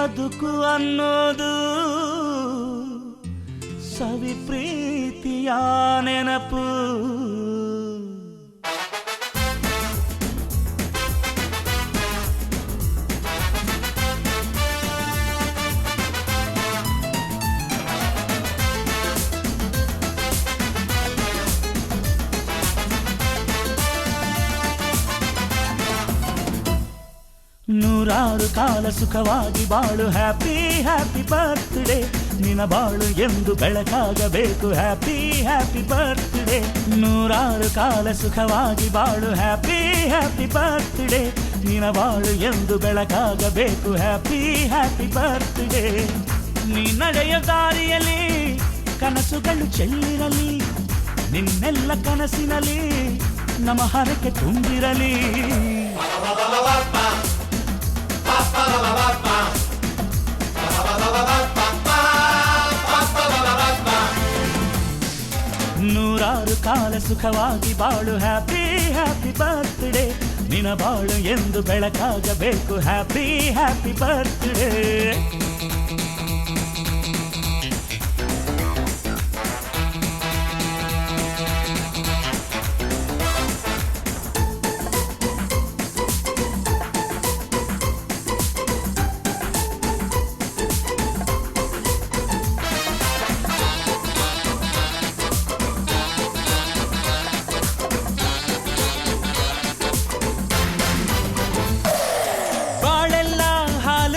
ಬದುಕು ಅನ್ನೋದು ಸವಿ ಪ್ರೀತಿಯ ನೆನಪು. ನೂರಾರು ಕಾಲ ಸುಖವಾಗಿ ಬಾಳು, ಹ್ಯಾಪಿ ಹ್ಯಾಪಿ ಬರ್ತ್ಡೇ. ನಿನ್ನ ಬಾಳು ಎಂದು ಬೆಳಕಾಗಬೇಕು, ಹ್ಯಾಪಿ ಹ್ಯಾಪಿ ಬರ್ತ್ಡೇ. ನೂರಾರು ಕಾಲ ಸುಖವಾಗಿ ಬಾಳು, ಹ್ಯಾಪಿ ಹ್ಯಾಪಿ ಬರ್ತ್ಡೇ. ನಿನ್ನ ಬಾಳು ಎಂದು ಬೆಳಕಾಗಬೇಕು, ಹ್ಯಾಪಿ ಹ್ಯಾಪಿ ಬರ್ತ್ಡೇ. ನೀ ನಡೆಯ ದಾರಿಯಲ್ಲಿ ಕನಸುಗಳು ಚೆಲ್ಲಿರಲಿ, ನಿನ್ನೆಲ್ಲ ಕನಸಿನಲ್ಲಿ ನಮ್ಮ ಹರಕೆ ತುಂಬಿರಲಿ. ನೂರಾರು ಕಾಲ ಸುಖವಾಗಿ ಬಾಳು, ಹ್ಯಾಪಿ ಹ್ಯಾಪಿ ಬರ್ತ್ಡೇ. ನಿನ್ನ ಬಾಳು ಎಂದು ಬೆಳಕಾಗಬೇಕು, ಹ್ಯಾಪಿ ಹ್ಯಾಪಿ ಬರ್ತ್ಡೇ.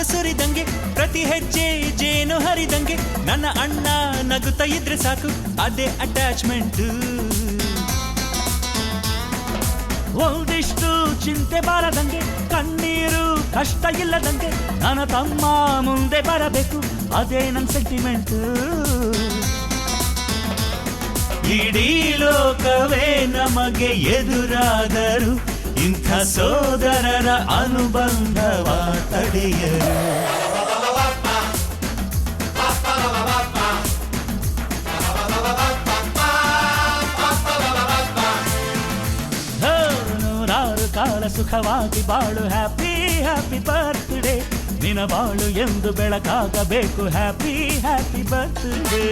ಸುರಿದಂಗೆ ಪ್ರತಿ ಹೆಜ್ಜೆ ಜೇನು ಹರಿದಂಗೆ, ನನ್ನ ಅಣ್ಣ ನಗುತ್ತಾ ಇದ್ರೆ ಸಾಕು, ಅದೇ ಅಟ್ಯಾಚ್ಮೆಂಟ್. ಒಂದಿಷ್ಟು ಚಿಂತೆ ಬಾರದಂಗೆ, ಕಣ್ಣೀರು ಕಷ್ಟ ಇಲ್ಲದಂಗೆ, ನನ್ನ ತಮ್ಮ ಮುಂದೆ ಬರಬೇಕು, ಅದೇ ನನ್ನ ಸೆಂಟಿಮೆಂಟ್. ಇಡೀ ಲೋಕವೇ ನಮಗೆ ಎದುರಾದರು, ಇಂಥ ಸೋದರರ ಅನುಬಂಧವ ತಡೆಯರು. ನೂರಾರು ಕಾಲ ಸುಖವಾಗಿ ಬಾಳು, ಹ್ಯಾಪಿ ಹ್ಯಾಪಿ ಬರ್ತ್ಡೇ. ನಿನ್ನ ಬಾಳು ಎಂದು ಬೆಳಕಾಗಬೇಕು, ಹ್ಯಾಪಿ ಹ್ಯಾಪಿ ಬರ್ತ್ಡೇ.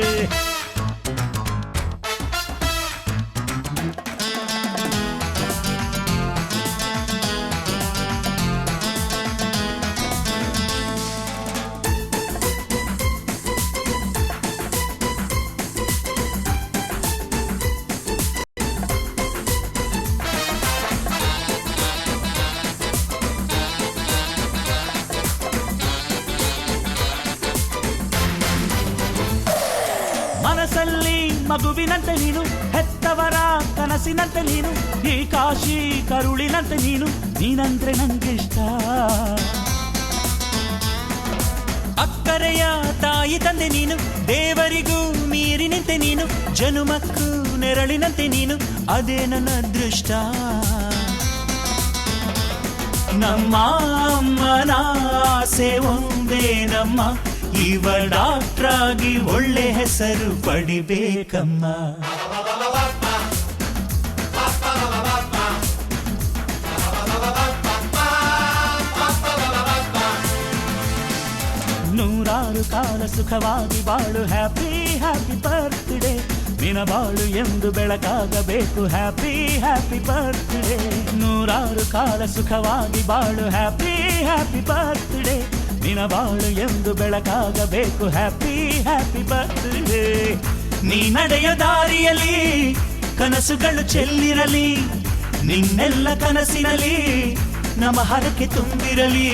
ಮನಸ್ಸಲ್ಲಿ ಮಗುವಿನಂತೆ ನೀನು, ಹೆತ್ತವರ ಕನಸಿನಂತೆ ನೀನು, ಈ ಕಾಶಿ ಕರುಳಿನಂತೆ ನೀನು, ನೀನಂದ್ರೆ ನಂಗಿಷ್ಟ. ಅಕ್ಕರೆಯ ತಾಯಿ ತಂದೆ ನೀನು, ದೇವರಿಗೂ ಮೀರಿ ನಿಂತೆ ನೀನು, ಜನುಮಕ್ಕೂ ನೆರಳಿನಂತೆ ನೀನು, ಅದೇ ನನ್ನ ಅದೃಷ್ಟ. ನಮ್ಮ ಅಮ್ಮನ ಆಸೆ ಒಂದೇ ನಮ್ಮ, ಇವ ಡಾಕ್ಟ್ರಾಗಿ ಒಳ್ಳೆ ಹೆಸರು ಪಡಿಬೇಕಮ್ಮ. ನೂರಾರು ಕಾಲ ಸುಖವಾಗಿ ಬಾಳು, ಹ್ಯಾಪಿ ಹ್ಯಾಪಿ ಬರ್ತ್ಡೇ. ನಿನ್ನ ಬಾಳು ಎಂದು ಬೆಳಕಾಗಬೇಕು, ಹ್ಯಾಪಿ ಹ್ಯಾಪಿ ಬರ್ತ್ಡೇ. ನೂರಾರು ಕಾಲ ಸುಖವಾಗಿ ಬಾಳು, ಹ್ಯಾಪಿ ಹ್ಯಾಪಿ ಬರ್ತ್ಡೇ. ನಿನ್ನ ಬಾಳು ಎಂದು ಬೆಳಕಾಗಬೇಕು, ಹ್ಯಾಪಿ ಹ್ಯಾಪಿ ಬರ್ತ್ಡೇ. ನೀ ನಡೆಯ ದಾರಿಯಲ್ಲಿ ಕನಸುಗಳು ಚೆಲ್ಲಿರಲಿ, ನಿನ್ನೆಲ್ಲ ಕನಸಿನಲ್ಲಿ ನಮ್ಮ ಹರಕೆ ತುಂಬಿರಲಿ.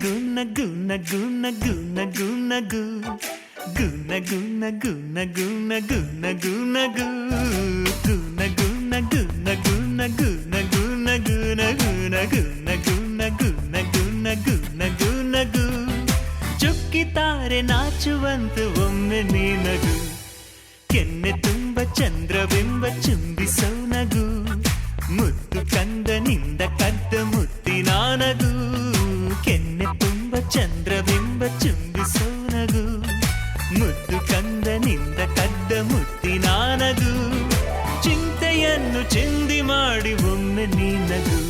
ನಗು ನಗು ನಗು ನಗು ನಗು ನಗು ಗು ನಗು ನಗು ನಗು ನಗು ನಗು ನಗು ಗು ನಗು ನಗು ನಗು ನಗು ನಗು ನಗು ನಗು ನಗು ನಗು ನಗು ನಗು ನಗು ನಗು ನಗು ಚುಕ್ಕಿತಾರೆ ನಾಚುವಂತು ಒಮ್ಮೆ ನೀ ನಗು ಕೆನ್ನೆ ತುಂಬ ಚಂದ್ರಬಿಂಬ ಚುಂಬಿಸೋ ನಗು ಮುದ್ದು ಕಂದನಿಂದ ಕದ್ದ ಮುತ್ತಿನ ನಗು ಕೆನ್ನೆ ತುಂಬ ಚಂದ್ರಬಿಂಬ ಚುಂಬಿಸೋ ನಗು ಮುದ್ದು ಕಂದನಿಂದ ಕದ್ದ ಮುತ್ತಿನ ನಗು ಚಿಂತೆಯನ್ನು ಚಿಂದಿ ಮಾಡಿ ಒಮ್ಮೆ ನೀ ನಗು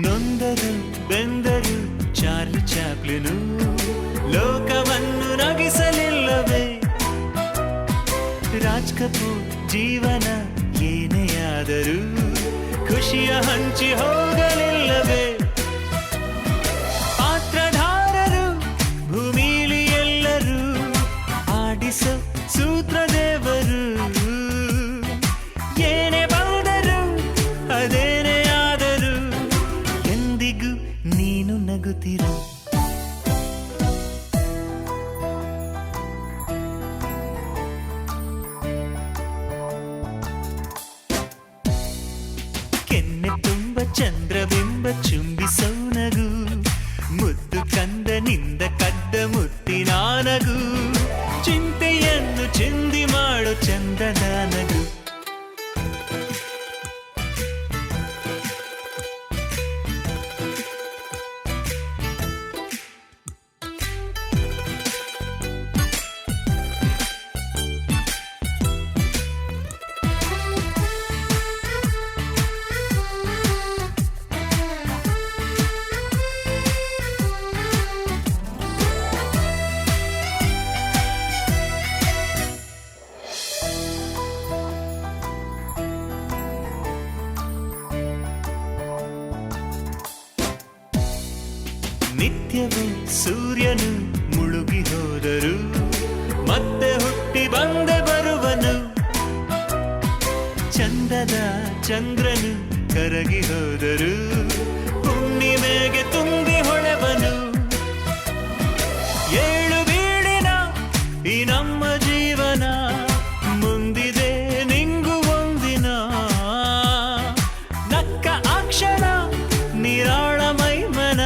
ನೊಂದರು ಬೆಂದರು ಚಾರ್ಲಿ ಚಾಪ್ಲಿನು ಲೋಕವನ್ನು ನಗಿಸಲಿಲ್ಲವೇ ರಾಜ್ ಕಪೂರ್ ಜೀವನ ಏನೇ ಆದರೂ ಖುಷಿಯ ಹಂಚಿ ಹೋಗಲಿಲ್ಲವೇ ಪಾತ್ರಧಾರರು ಭೂಮಿಲಿ ಎಲ್ಲರೂ ಆಡಿಸೋ ಸೂತ್ರದೇವರು ಏನೇ ಬಂದರು ಅದೇನೇ ಆದರೂ ಎಂದಿಗೂ ನೀನು ನಗುತ್ತಿರು ಕೆನ್ನೆ ತುಂಬ ಚಂದ್ರಬಿಂಬ ಚುಂಬಿಸೋ ನಗು ಮುದ್ದು ಕಂದನಿಂದ ಕದ್ದ ಮುತ್ತಿನ ನಗು ಚಿಂತೆಯನ್ನು ಚಿಂದಿ ಮಾಡು ಚಂದದ ನಗು ನಿತ್ಯವೂ ಸೂರ್ಯನು ಮುಳುಗಿ ಹೋದರು ಮತ್ತೆ ಹುಟ್ಟಿ ಬಂದೆ ಬರುವನು ಚಂದದ ಚಂದ್ರನು ಕರಗಿ ಹೋದರು ಹುಣ್ಣಿಮೆಗೆ ತುಂಬಿ ಹೊಳೆವನು ಏಳು ಬೀಳಿನ ಈ ನಮ್ಮ ಜೀವನ ಮುಂದಿದೆ ನಿಂಗು ಒಂದಿನ ನಕ್ಕ ಅಕ್ಷರ ನಿರಾಳ ಮೈಮನ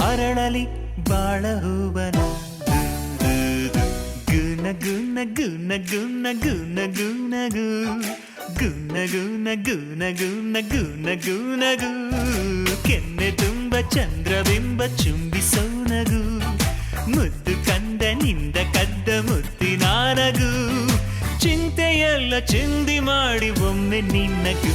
ಅರಳಲಿ ಬಾಳ ಹೂವನ ಗುನ ಗುನ ಗುನ ಗುನ ಗುನ ಗುನ ಗುನ ಗುನ ಗುನ ಗುನ ಗುನ ಗುನ ಗು ಕೆನ್ನೆ ತುಂಬ ಚಂದ್ರಬಿಂಬ ಚುಂಬಿಸೋ ನಗು ಮುದ್ದು ಕಂದನಿಂದ ಕದ್ದ ಮುತ್ತಿನ ನಗು ಚಿಂತೆಯೆಲ್ಲ ಚಿಂದಿ ಮಾಡಿ ಒಮ್ಮೆ ನಿನ್ನಗು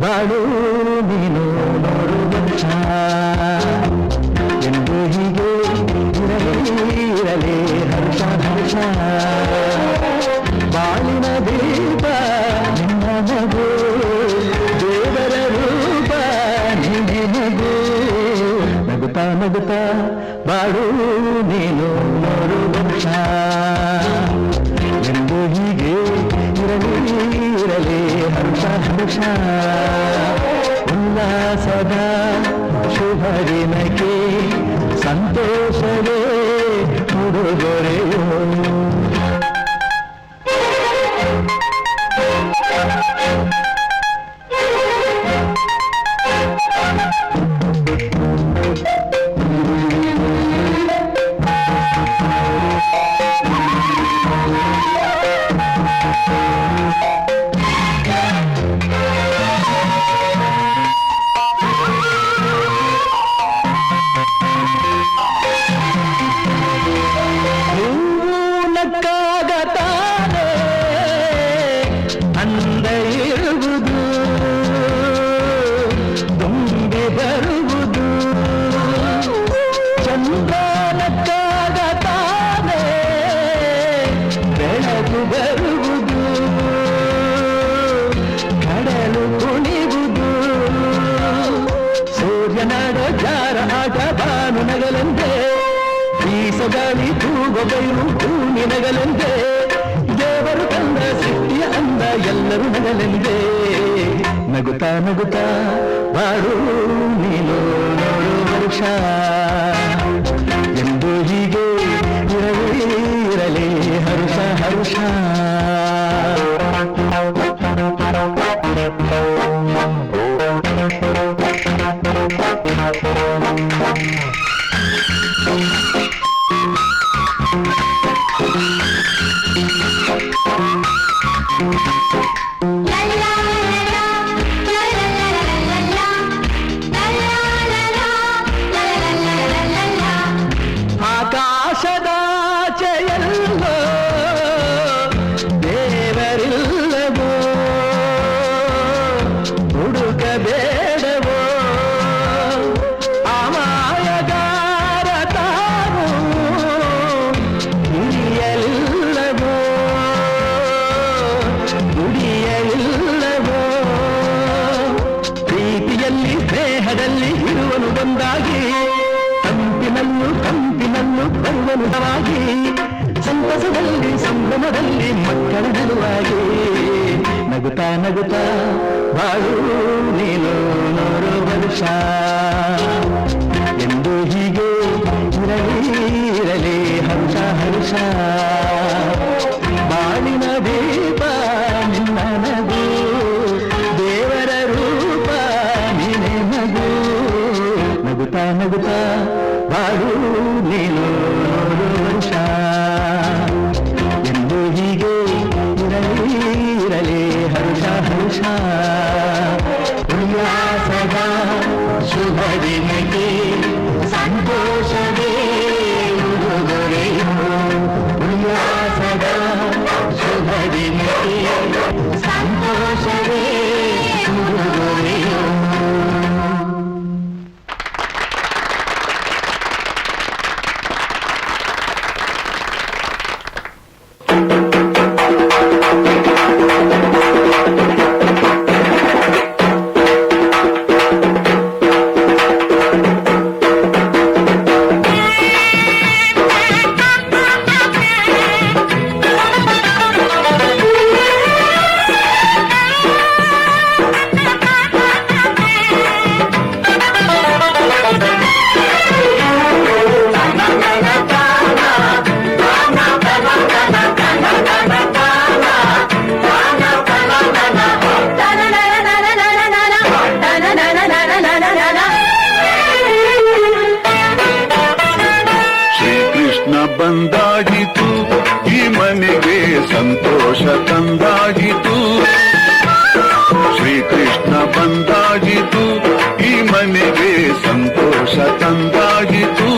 ಬಾಳು ನೀನು ನೋಡುವಂತ ಎಂದು ಹೀಗೆ ಇರಲಿ ಹರ್ಷ ಹರ್ಷ ಬಾಳಿನ ದೀಪ ನಿನ್ನ ನಗು ನಗುತ್ತಾ ಬಾಳು ನೀನು 100 ವರ್ಷ ಎಂದು ಹೀಗೆ ಇರಲಿ ಇರಲಿ ಹರ್ಷ ಹರ್ಷ ಉಲ್ಲಾಸದ ಶುಭ ದಿನಕ್ಕೆ ಸಂತೋಷವೇ ಉಡುಗೊರೆಯೋ ಗಾಳಿ ತೂಗೊಬ್ಬರು ಭೂಮಿ ನಗಲೆಂದೇ ದೇವರು ತಂದ ಸೃಷ್ಟಿಯ ಅಂದ ಎಲ್ಲರೂ ನಗಲೆಂದೇ ನಗುತ್ತಾ ನಗುತ್ತಾ ಬಾಳು ನೀನು 100 ವರ್ಷ ಎಂದು ಹೀಗೆ ಇರಲಿ ಇರಲಿ ಹರ್ಷ ಹರ್ಷ ಆಕಾಶದಾಚೆಯಲ್ಲೋ ದೇವರಿಲ್ಲವೋ ಹುಡುಕಬೇಡವೋ ಅಮಾಯಗಾರ ತಾನು ಹಿರಿಯಲಿಲ್ಲವೋ ದುಡಿಯಲಿಲ್ಲವೋ ಪ್ರೀತಿಯಲ್ಲಿ ಸ್ನೇಹದಲ್ಲಿ ಇರುವನು ಒಂದಾಗಿ ಕಂಪಿನಲ್ಲೂ ಬರುವನುವಾಗಿ ಸಂತಸದಲ್ಲಿ ಸಂಭ್ರಮದಲ್ಲಿ ಮಕ್ಕಳ ನಡುವಾಗಿ ನಗುತ್ತಾ ನಗುತ್ತಾ ಬಾಳು ನೀನು 100 ವರ್ಷ ಎಂದು ಹೀಗೆ ಇರಲಿ ಇರಲಿ ಹರ್ಷ ಹರ್ಷ ಬಾಳಿನ ದೀಪ ನಿನ್ನ ನಗು ದೇವರ ರೂಪ ನೀನೆ ಮಗು ನಗುತ್ತಾ ನಗುತ್ತಾ ಬಾಳು ನೀನು 100 ವರ್ಷ ಎಂದು ಹೀಗೆ ಇರಲಿ ಇರಲಿ ಹರ್ಷ ಹರ್ಷ ಉಲ್ಲಾಸದ ಶುಭ ದಿನಕ್ಕೆ ಸಂತೋಷವೇ ಉಡುಗೊರೆಯೋ ಉಲ್ಲಾಸದ ಶುಭ ದಿನಕ್ಕೆ ಸಂತೋಷವೇ ಉಡುಗೊರೆಯೋ ಬಂದಾಗಿತು ಈ ಮನೆಗೆ ಸಂತೋಷ ತಂದಾಗಿತು ಶ್ರೀಕೃಷ್ಣ ಬಂದಾಗಿತು ಈ ಮನೆಗೆ ಸಂತೋಷ ತಂದಾಗಿತು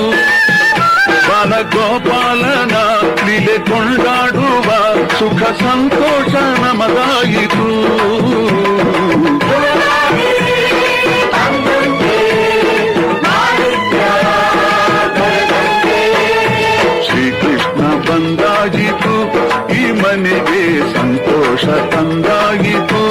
ಬಾಲಗೋಪಾಲನ ಲೀಲೆ ಕೊಂಡಾಡುವ ಸುಖ ಸಂತೋಷ ನಮಗಾಯಿತು ಶ್ರೀಕೃಷ್ಣ ಬಂದಾಗಿತು ಈ ಮನೆಗೆ ಸಂತೋಷ ತಂದಾಗಿತು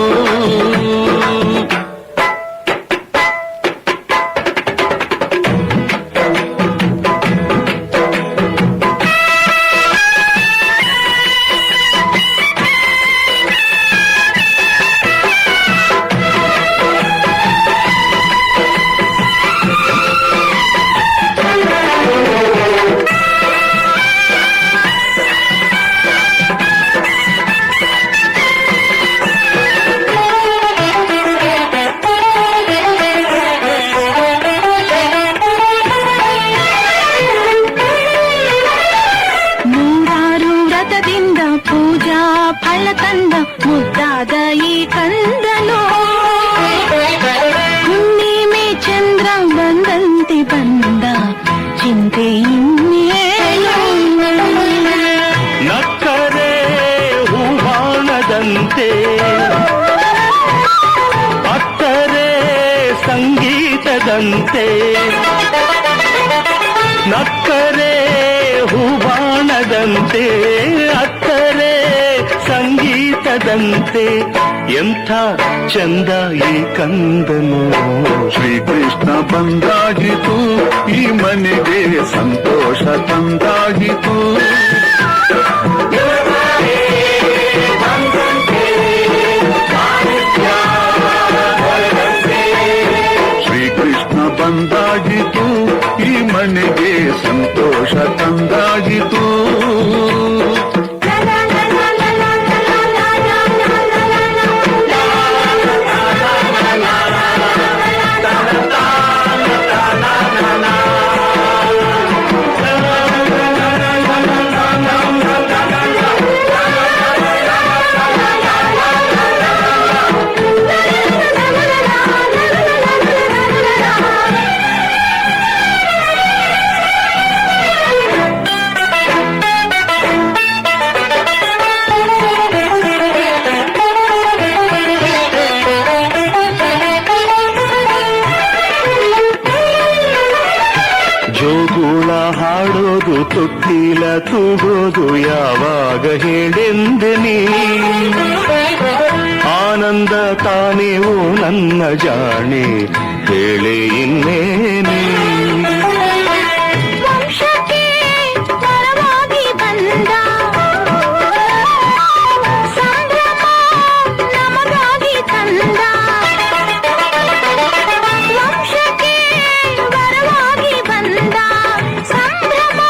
ಮುಂದೆ ಇನ್ನೇನು. ನಕ್ಕರೆ ಹೂವಾಣದಂತೆ, ಅತ್ತರೆ ಸಂಗೀತದಂತೆ. ನಕ್ಕರೆ ಹೂವಾಣದಂತೆ, ಅತ್ತರೆ ಸಂಗೀತದಂತೆ. ಎಂಥ ಚಂದ ಈ ಕಂದನು. ಶ್ರೀಕೃಷ್ಣ ಬಂದಾಗಿತು, ಈ ಮನೆಗೆ ಸಂತೋಷ ತಂದಾಗಿತು. ಶ್ರೀಕೃಷ್ಣ ಬಂದಾಗಿತು, ಈ ಮನೆಗೆ ಸಂತೋಷ ತಂದಾಗಿತು. ಜೋಗುಳ ಹಾಡೋದು, ತೊಟ್ಟಿಲ ತೂಗೋದು ಯಾವಾಗ ಹೇಳೆಂದೆ ನೀ. ಆನಂದ ತಾನೇವೋ ನನ್ನ ಜಾಣೆ, ಹೇಳೆ ಇನ್ನೇನೆ. ವಂಶಕ್ಕೆ ಪರವಾಗಿ ಬಂದ ಸಂಭ್ರಮ ನಮಗಾಗಿ ತಂದ. ವಂಶಕ್ಕೆ ಪರವಾಗಿ ಬಂದ ಸಂಭ್ರಮ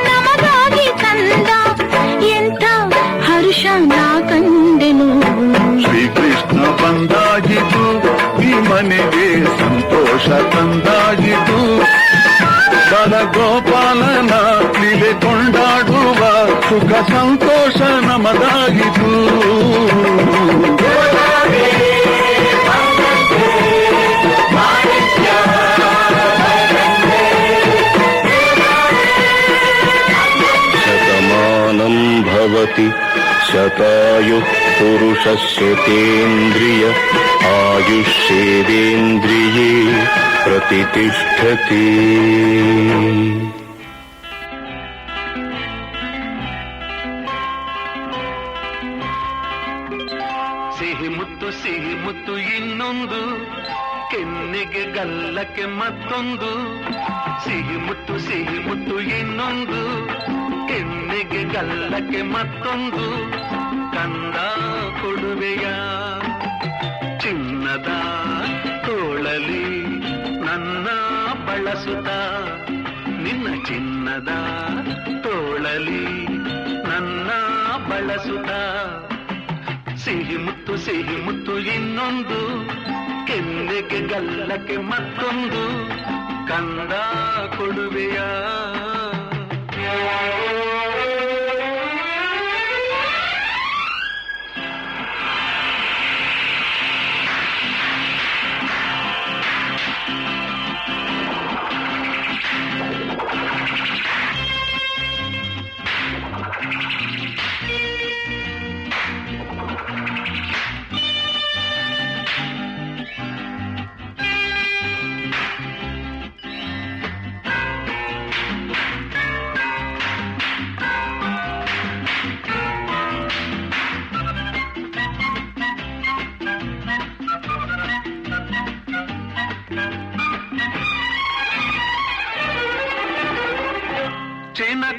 ನಮಗಾಗಿ ತಂದ. ಎಂಥ ಹರ್ಷ ನಾ ಕಂಡೆನು. ಶ್ರೀಕೃಷ್ಣ ಬಂದಾಗಿತು, ಈ ಮನೆಗೆ ಸಂತೋಷ ತಂದಾಗಿತು. ಗೋಪಾಲನ ಲೀಲೆ ಕೊಂಡಾಡುವ ಸುಖ ಸಂತೋಷ ನಮದಾಗಿತು. ಶತಮಾನಂ ಭವತಿ ಶತಾಯು ಪುರುಷಸ್ಯತೇಂದ್ರಿಯ ಆಯುಷ್ಯೇಂದ್ರಿಯೇ ಪ್ರತಿಷ್ಠತಿ. ಸಿಹಿ ಮುತ್ತು ಇನ್ನೊಂದು, ಕೆನ್ನೆಗೆ ಗಲ್ಲಕ್ಕೆ ಮತ್ತೊಂದು. ಸಿಹಿ ಮುತ್ತು ಇನ್ನೊಂದು, ಕೆನ್ನೆಗೆ ಗಲ್ಲಕ್ಕೆ ಮತ್ತೊಂದು. ಕಂದ ಕೊಡುವೆಯ ಚಿನ್ನದ ತೋಳಲಿ ನನ್ನ ಬಳಸುತ್ತ, ನಿನ್ನ ಚಿನ್ನದ ತೋಳಲಿ ನನ್ನ ಬಳಸುತ್ತ. ಸಿಹಿ ಮುತ್ತು ಇನ್ನೊಂದು, ಕೆನ್ನೆಗೆ ಗಲ್ಲಕ್ಕೆ ಮತ್ತೊಂದು. ಕಂದ ಕೊಡುವೆಯ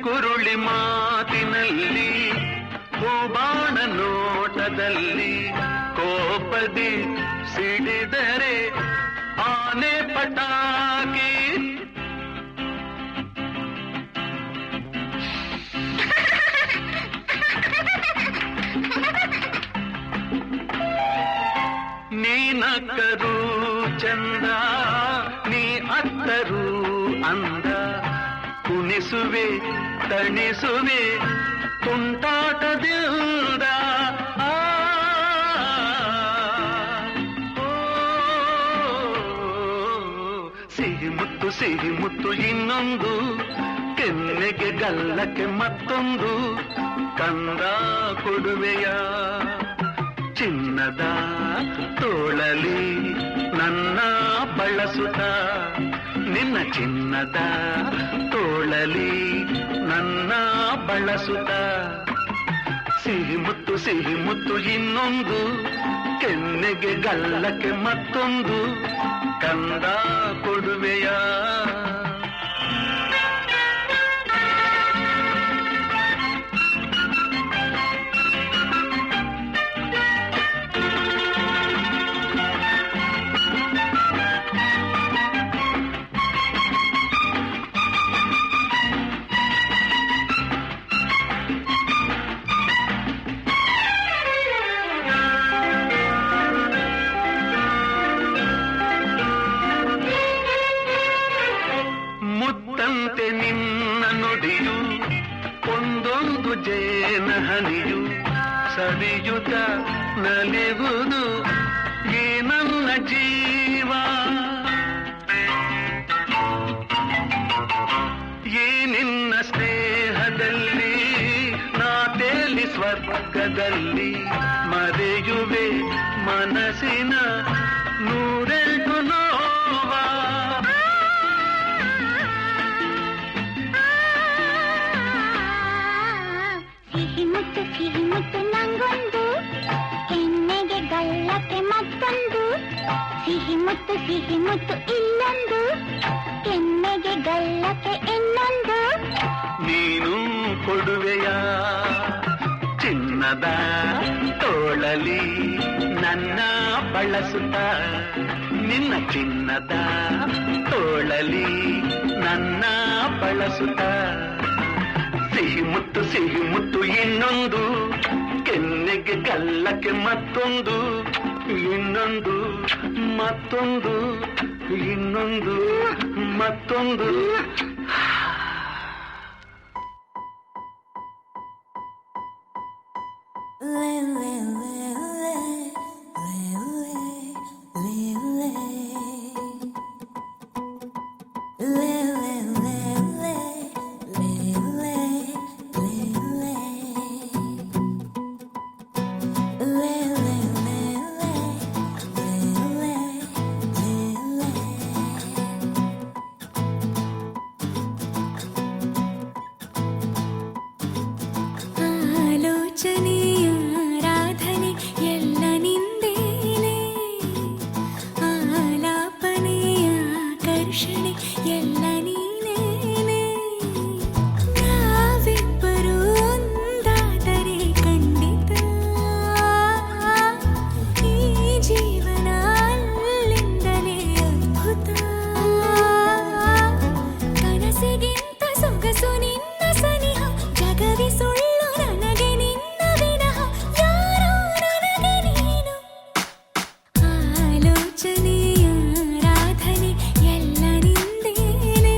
ಕುರುಳಿ ಮಾತಿನಲ್ಲಿ, ಹೂಬಾಣ ನೋಟದಲ್ಲಿ, ಕೋಪದಿ ಸಿಡಿದರೆ ಆನೆ ಪಟಾಕಿ. ನೀನಕ್ಕರು ಚಂದ, ನೀ ಅತ್ತರು ಅಂದ. ಕುಣಿಸುವೆ ತಣಿಸುವೆ ತುಂಟಾಟದಿಂದ. ಸಿಹಿ ಮುತ್ತು ಇನ್ನೊಂದು, ಕೆನ್ನೆಗೆ ಗಲ್ಲಕ್ಕೆ ಮತ್ತೊಂದು, ಕಂದ ಕೊಡುವೆಯ ಚಿನ್ನದ ತೋಳಲಿ ನನ್ನ ಬಳಸುತ್ತ, ನಿನ್ನ ಚಿನ್ನದ ತೋಳಲಿ ನನ್ನ ಬಳಸುತ್ತ. ಸಿಹಿ ಮುತ್ತು ಇನ್ನೊಂದು, ಕೆನ್ನೆಗೆ ಗಲ್ಲಕ್ಕೆ ಮತ್ತೊಂದು, ಕಂದ ಕೊಡುವೆಯ. ಮುತ್ತಂತೆ ನಿನ್ನ ನುಡಿಯು ಒಂದೊಂದು ಜೇನ ಹನಿಯು, ಸವಿಯುತ ನಲಿವುದು ಈ ನನ್ನ ಜೀವ. ಈ ನಿನ್ನ ಸ್ನೇಹದಲ್ಲಿ ನಾ ತೇಲಿ ಸ್ವರ್ಗದಲ್ಲಿ, ಮರೆಯುವೆ ಮನಸ್ಸಿನ ನೂರೆಂಟು ನೋವ. ಸಿಹಿ ಮುತ್ತು ನಂಗೊಂದು, ಕೆನ್ನೆಗೆ ಗಲ್ಲಕ್ಕೆ ಮತ್ತೊಂದು, ಸಿಹಿ ಮುತ್ತು ಇಲ್ಲೊಂದು, ಕೆನ್ನೆಗೆ ಗಲ್ಲಕ್ಕೆ ಇನ್ನೊಂದು. ನೀನು ಕೊಡುವೆಯ ಚಿನ್ನದ ತೋಳಲಿ ನನ್ನ ಬಳಸುತ್ತ, ನಿನ್ನ ಚಿನ್ನದ ತೋಳಲಿ ನನ್ನ ಬಳಸುತ್ತ. ಸಿಹಿ ಮುತ್ತು ಇನ್ನೊಂದು, ಕೆನ್ನೆಗೆ ಗಲ್ಲಕ್ಕೆ ಮತ್ತೊಂದು, ಇನ್ನೊಂದು ಮತ್ತೊಂದು, ಇನ್ನೊಂದು ಮತ್ತೊಂದು. ಆಲೋಚನೆಯ ಆರಾಧನೆ ಎಲ್ಲ ನಿಂದೇನೆ, ಆಲಾಪನೆಯ ಆಕರ್ಷಣೆ ಎಲ್ಲ ನೀನೇನೆ. ನಾವಿಬ್ಬರು ಒಂದಾದರೆ ಖಂಡಿತ ಈ ಜೀವನ ಅಲ್ಲಿಂದಲೇ ಅದ್ಭುತ. ಕನಸಿಗಿಂತ ಸೊಗಸು ನಿನ್ನ ಸನಿಹ, ಜಗವಿ ಸುಳ್ಳು ನನಗೆ ನಿನ್ನ ವಿನಃ, ಯಾರೋ ನನಗೆ ನೀನು. ಆಲೋಚನೆಯ ಆರಾಧನೆ ಎಲ್ಲ ನಿಂದೇನೆ,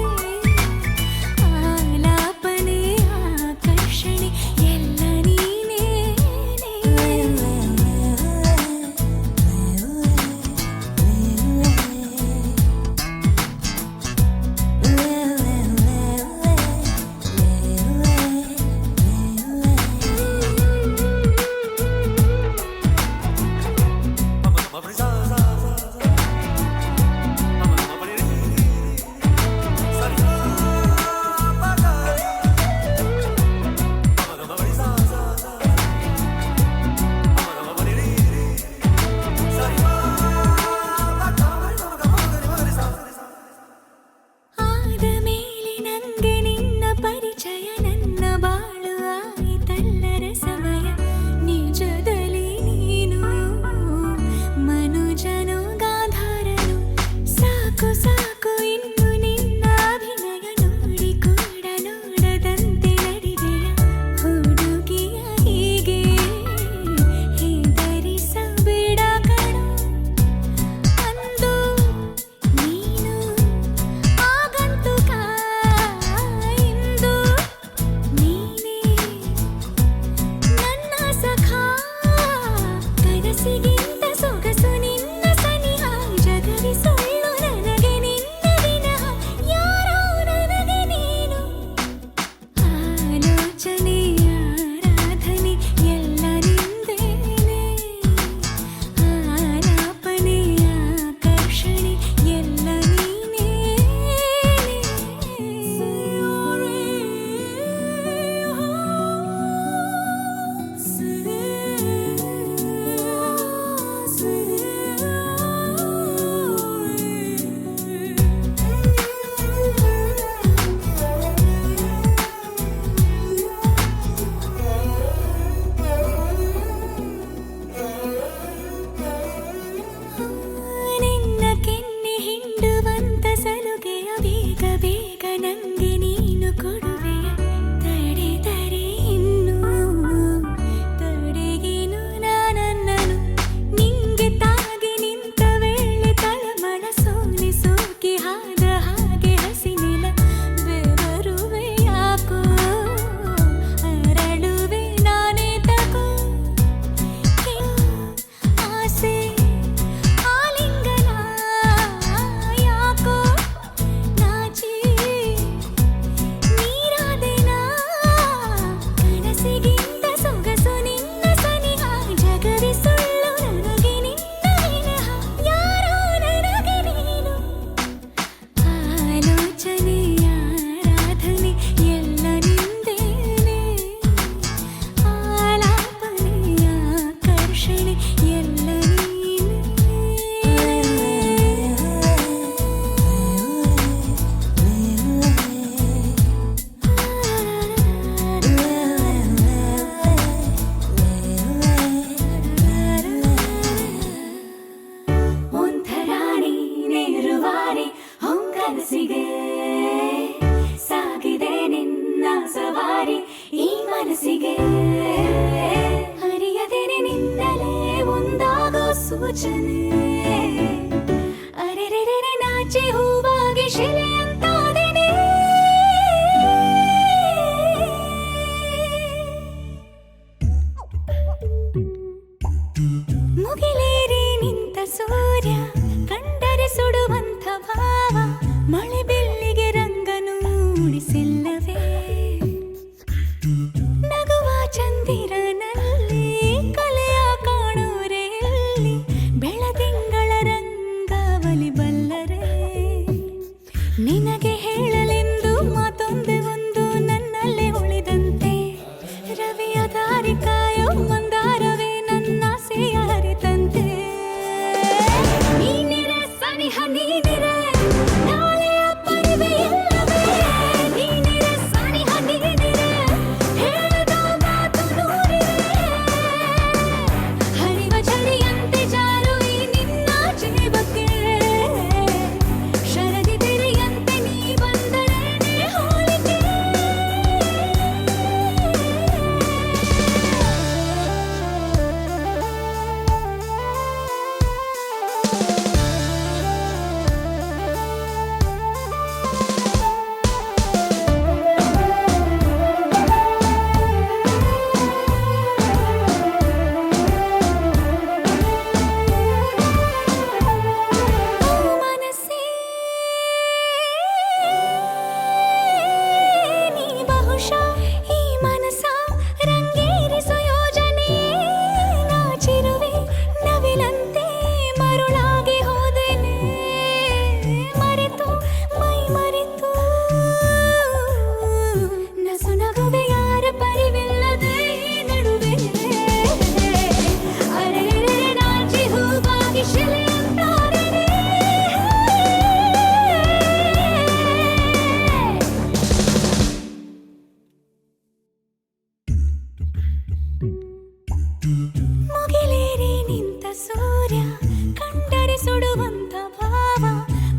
ಯೋಚನೆ ಅರೆರೆರೆ ನಾಚಿ ಹೂವಾಗಿ ಶಿಲೆಯಂತಾದೆನೆ ಮುಗಿಲೇರಿ ನಿಂತ ಸೂರ್ಯ ಕಂಡರೆ ಸುಡುವಂಥ ಭಾವ ಮಳೆ ಬೆಳ್ಳಿಗೆ ರಂಗನು ಮೂಡಿಸಿಲ್ಲವೇ ನಗುವ ಚಂದಿರನಲ್ಲಿ ಕಲೆಯ ಕಾಣೋರೆ ಇಲ್ಲಿ ಬೆಳದಿಂಗಳ ರಂಗಾವಲಿ ಬಲ್ಲರೆ ನಿನಗೆ ಹೇಳಲೆಂದು ಮಾತೊಂದೆ ಒಂದು ನನ್ನಲ್ಲೇ ಉಳಿದಂತೆ ರವಿಯ ದಾರಿ ಕಾಯೋ ಮಂದಾರವೇ ನನ್ನ ಆಸೆಯ ಹರಿತಂತೆ ನೀನಿರೆ ಸನಿಹ ನೀನಿರೆ ನಾಳೆಯ ಪರಿವೆ ಇಲ್ಲವೇ ನೀನಿರೆ ಸನಿಹ ನೀನಿರೆ ಹೇಳದ ಮಾತು ನೂರಿರೆ ಹರಿವ ಝರಿಯಂತೆ ಜಾರು ಈ ನಿನ್ನ ಜೀವಕ್ಕೆ ಶರದಿ ತೆರೆಯಂತೆ ನೀ ಬಂದರೇನೆ ಹೋಲಿಕೆ ಮನಸ್ಸೇ ನೀ ಬಹುಶಃ ಈ ಮನಸ ರಂಗೇರಿಸೋ ಯೋಜನೆ ನಾಚಿರುವೆ ನವಿಲಂತೆ ಮರುಳಾಗಿ ಹೋದೆನೆ ಮರೆತು ಮೈ ಮರೆತು ನಸು ನಗುವೆ ಯಾರ ಪರಿವಿಲ್ಲದೆ ಈ ನಡುವೆ ಅರೆರೆರೆ ನಾಚಿ ಹೂವಾಗಿ ಶಿಲೆಯಂತಾದೆನೆ ಮುಗಿಲೇರಿ ನಿಂತ ಸೂರ್ಯ ಕಂಡರೆ ಸುಡುವಂತ ಭಾವ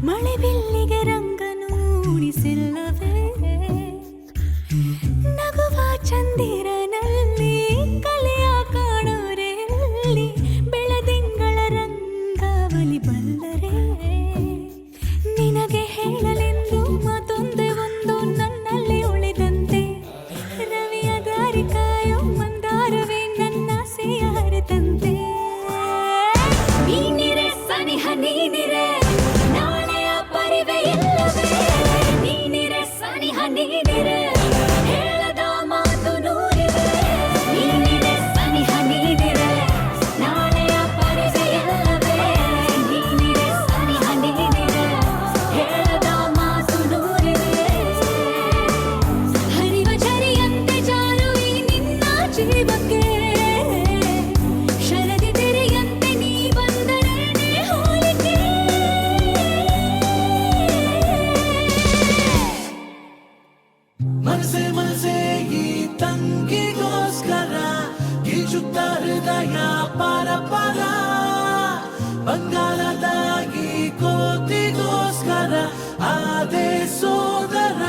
ಮಳೆ ಬಿಲ್ಲಿಗೆ ರಂಗನು ಮೂಡಿಸಿಲ್ಲವೇ ನಗುವ ಚಂದಿರನಲ್ಲಿ ಕಲೆಯ ಕಾಣೋರೆ ಇಲ್ಲಿ ಬೆಳದಿಂಗಳ ರಂಗಾವಲಿ ಬಲ್ಲರೆ ನಿನಗೆ ಹೇಳಲೆಂದು ಮಾತೊಂದೆ ಒಂದು ನನ್ನಲ್ಲಿ ಉಳಿದಂತೆ ರವಿಯ ದಾರಿ ಕಾಯೋ ಮಂದಾರವೇ ನನ್ನ ಆಸೆಯ ಹರಿತಂತೆ ನೀನಿರೆ ಸನಿಹ ನೀನಿರೆ ನಾಳೆಯ ಪರಿವೆ ಇಲ್ಲವೇ ನೀನಿರೆ ಸನಿಹ ನೀನಿರೆ ಹೇಳದ ಮಾತು ನೂರಿರೆ ನೀನಿರೆ ಸನಿಹ ನೀನಿರೆ ನಾಳೆಯ ಪರಿವೆ ಇಲ್ಲವೇ ನೀನಿರೆ ಸನಿಹ ನೀನಿರೆ ಹೇಳದ ಮಾತು ನೂರಿರೆ ಹರಿವ ಝರಿಯಂತೆ ಜಾರು ಈ ನಿನ್ನ ಜೀವಕ್ಕೆ ಶರದಿ ತೆರೆಯಂತೆ ನೀ ಬಂದರೇನೆ ಹೋಲಿಕೆ ಮನಸೆ ಮನಸೆ ಈ ತಂಗಿಗೋಸ್ಕರ ಗೀಚುತ್ತ ಹೃದಯ ಪರ ಪರ ಬಂಗಾರದಾಗಿ ಕೋತಿಗೋಸ್ಕರ ಆದೆ ಸೋದರ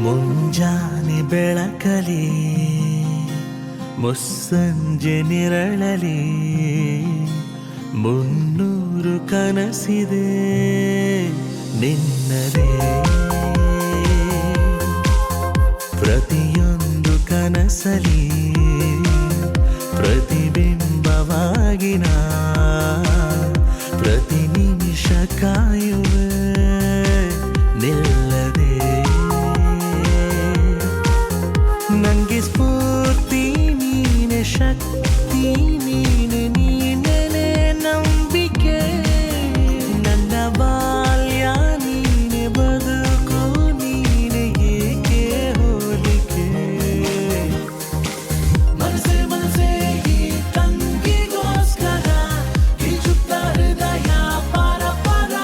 ಮುಂಜಾನೆ ಬೆಳಕಲಿ ಮುಸ್ಸಂಜೆ ನಿರಳಲಿ ಮುನ್ನೂರು ಕನಸಿದೆ ನಿನ್ನದೇ ಪ್ರತಿಯೊಂದು ಕನಸಲಿ ಪ್ರತಿಬಿಂಬವಾಗಿ ನಾ ಪ್ರತಿ ನಿಮಿಷ ಕಾಯುವೆ ನಿಲ್ಲದೆ ನಂಗೆ ಸ್ಫೂರ್ತಿ ನೀನೆ ಶಕ್ತಿ ನೀನೆ ನೀನೆ ನಂಬಿಕೆ ನನ್ನ ಬಾಲ್ಯ ನೀನೆ ಬದುಕು ನೀನೆ ಏಕೆ ಹೋಲಿಕೆ ಮನಸೆ ಮನಸೆ ಈ ತಂಗಿಗೋಸ್ಕರ ಗೀಚುತ್ತ ಹೃದಯ ಪರ ಪರ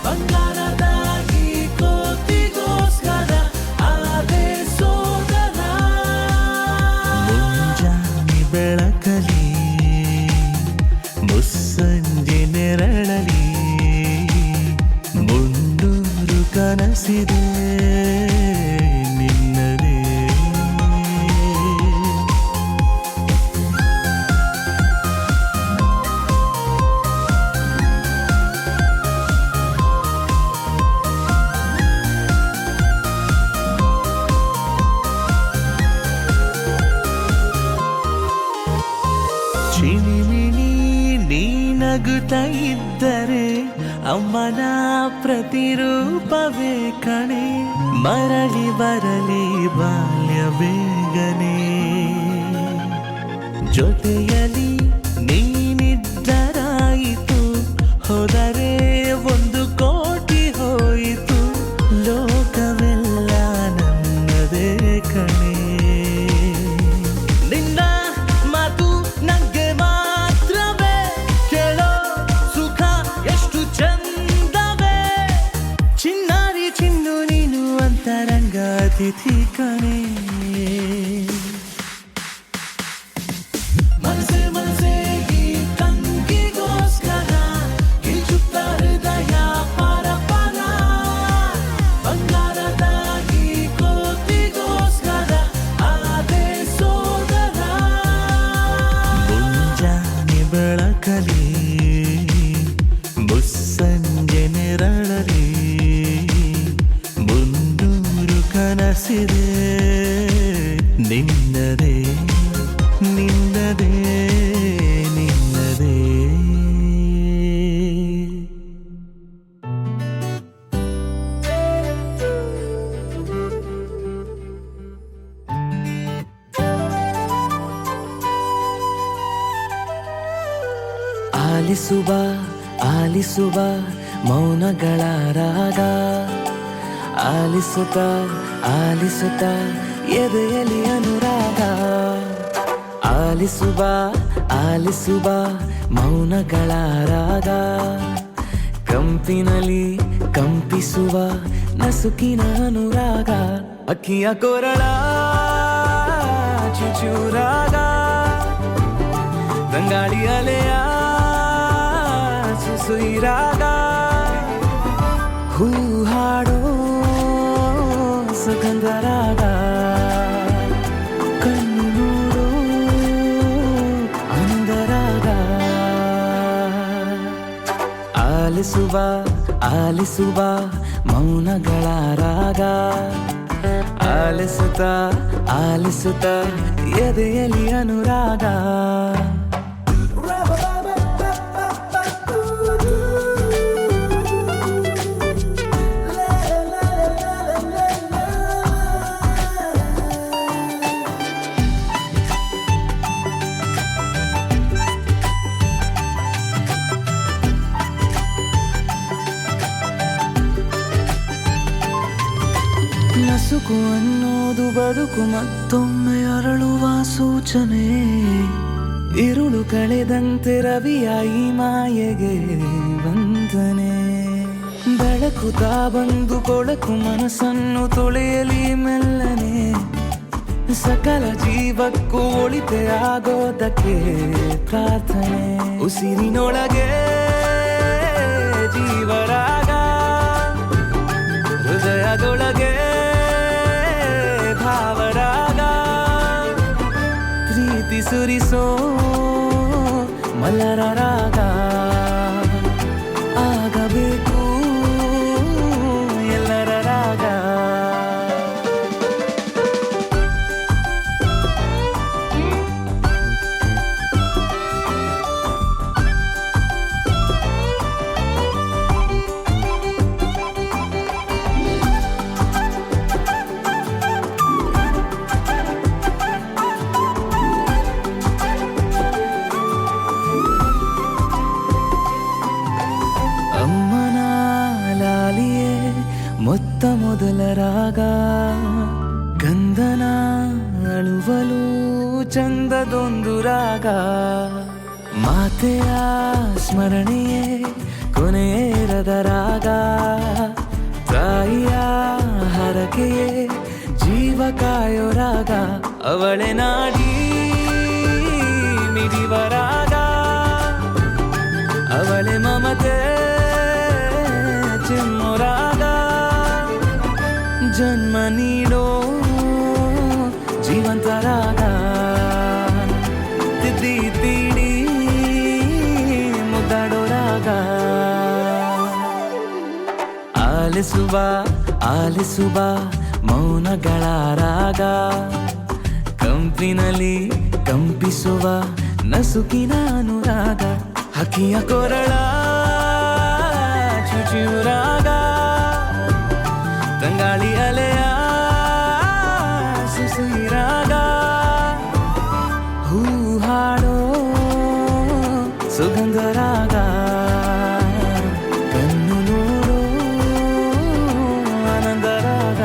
ಬಂಗಾರದಾಗಿ ಕೋತಿಗೋಸ್ಕರ ಆದೆ ಸೋದರ ಮುಂಜಾನೆ ಬೆಳಕ ನಗುತ್ತಾ ಇದ್ದರೆ ಅಮ್ಮನ ಪ್ರತಿರೂಪವೇ ಕಣೆ. ಮರಳಿ ಬರಲಿ ಬಾಲ್ಯ ಬೇಗನೆ, ಜೊತೆಯಲ್ಲಿ ನೀನಿದ್ದರಾಯಿತು. ಹೋದರೆ 1 ಕೋಟಿ ಹೋಯಿತು, ಲೋಕವೆಲ್ಲ ನನ್ನದೇ ಕಣೆ. ನಿನ್ನ ಮಾತು ನಂಗೆ ಮಾತ್ರವೇ ಕೇಳೋ ಸುಖ ಎಷ್ಟು ಚಂದವೇ. ಚಿನ್ನಾರಿ ಚಿನ್ನು ನೀನು ಅಂತರಂಗ ಅತಿಥಿ ಕಣೆ. ಮನಸೆ ಮನಸೆ ಈ ತಂಗಿಗೋಸ್ಕರ ಗಿಚ್ಚುತ್ತಾ ಹೃದಯ ಪರ ಪರ. ಬಂಗಾರದ ಈ ಕೋತಿಗೋಸ್ಕರ ಆದೆ ಸೋದರ. ಮುಂಜಾನೆ ಬೆಳಕಲಿ ಮುಸ್ಸಂಜೆ ನೆರಳಲಿ ಮುನ್ನೂರು ಕನಸಿದೆ ನಿನ್ನದೇ ನಿನ್ನದೇ ನಿನ್ನದೇ. ಆಲಿಸುವ ಆಲಿಸುವ ಮೌನಗಳ ರಾಗ, ಆಲಿಸುತ್ತ ಆಲಿಸುತ್ತ ಎದೆಯಲ್ಲಿ ಅನುರಾಗ. ಆಲಿಸುವ ಆಲಿಸುವ ಮೌನಗಳ ರಾಗ, ಕಂಪಿನಲ್ಲಿ ಕಂಪಿಸುವ ನಸುಕಿನ ಅನುರಾಗ. ಅಕ್ಕಿಯ ಕೊರಳ ಚುಚುರಾಗ, ತಂಗಾಳಿ ಅಲೆಯ ಸುಸುಯಿರಾಗ. ಹೂ ಹಾಡೋ ಸುಗಂಧರಾಗ, ಕಣ್ಣು ನೋಡೋ ಅಂದರಾಗ. ಆಲಿಸುವ ಆಲಿಸುವ ಮೌನಗಳ ರಾಗ, ಆಲಿಸುತ್ತ ಆಲಿಸುತ್ತ ಎದೆಯಲ್ಲಿ ಅನುರಾಗ. ನಸುಕು ಅನ್ನೋದು ಬದುಕು ಮತ್ತೊಮ್ಮೆ ಅರಳುವ ಸೂಚನೆ. ಇರುಳು ಕಳೆದಂತೆ ರವಿಯ ಈ ಮಾಯೆಗೆ ವಂದನೆ. ಬೆಳಕು ತಾ ಬಂದು ಕೊಳಕು ಮನಸ್ಸನ್ನು ತೊಳೆಯಲಿ ಮೆಲ್ಲನೆ. ಸಕಲ ಜೀವಕ್ಕೂ ಒಳಿತೆ ಆಗೋದಕ್ಕೆ ಪ್ರಾರ್ಥನೆ. ಉಸಿರಿನೊಳಗೆ ಜೀವರಾಗ, ಹೃದಯದೊಳಗೆ ಭಾವರಾಗ. ಪ್ರೀತಿ ಸುರಿಸೋ ಮಲ್ಲರ ರಾಗ, ಆಗಬೇಕು ಎಲ್ಲರ ರಾಗ. ಮೊತ್ತ ಮೊದಲ ರಾಗ, ಗಂಧನ ಅಳುವಲು ಚಂದದೊಂದು ರಾಗ. ಮಾತೆಯ ಸ್ಮರಣೆಯೇ ಕೊನೆಯೇರದ ರಾಗ. ತಾಯಿಯ ಹರಕೆಯೇ ಜೀವ ಕಾಯೋ ರಾಗ. ಅವಳೆ ನಾಡಿ ಮಿಡಿವ ರಾಗ, ಅವಳೆ ಮಮತೆ ಚಿಮ್ಮೋ ರಾಗ. ಜನ್ಮ ನೀಡೋ ಜೀವಂತ ರಾಗ, ತಿದ್ದಿ ತೀಡಿ ಮುದ್ದಾಡೋ ರಾಗ. ಆಲಿಸುವ ಆಲಿಸುವ ಮೌನಗಳ ರಾಗ, ಕಂಪಿನಲ್ಲಿ ಕಂಪಿಸುವ ನಸುಕಿನ ಅನುರಾಗ. ಹಕ್ಕಿಯ ಕೊರಳ ಚುಚಿಯುರಾಗ ತಂಗಾಳಿ ಅಲೆಯ ಸುಸುಯಿರಾಗ ಹೂ ಹಾಡೋ ಸುಗಂಧರಾಗ ಕಣ್ಣು ನೋಡೋ ಆನಂದರಾಗ